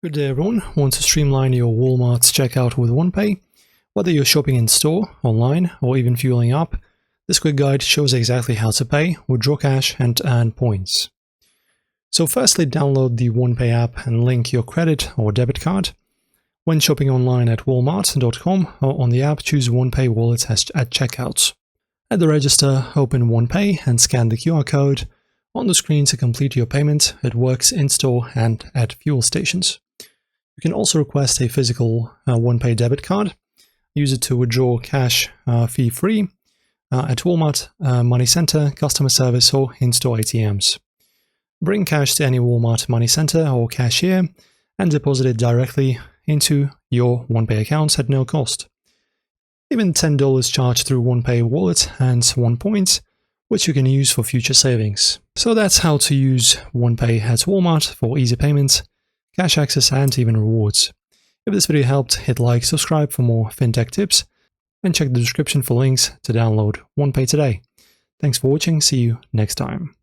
Good day everyone, want to streamline your Walmart's checkout with OnePay? Whether you're shopping in store, online, or even fueling up, this quick guide shows exactly how to pay, withdraw cash, and earn points. So firstly, download the OnePay app and link your credit or debit card. When shopping online at walmart.com or on the app, choose OnePay Wallet at checkout. At the register, open OnePay and scan the QR code on the screen to complete your payment. It works in-store and at fuel stations. You can also request a physical OnePay debit card. Use it to withdraw cash fee-free at Walmart, Money Center, customer service, or in-store ATMs. Bring cash to any Walmart Money Center or cashier and deposit it directly into your OnePay accounts at no cost. Even $10 charged through OnePay Wallet and 1 point, which you can use for future savings. So that's how to use OnePay at Walmart for easy payments, cash access, and even rewards. If this video helped, hit like, subscribe for more fintech tips, and check the description for links to download OnePay today. Thanks for watching, see you next time.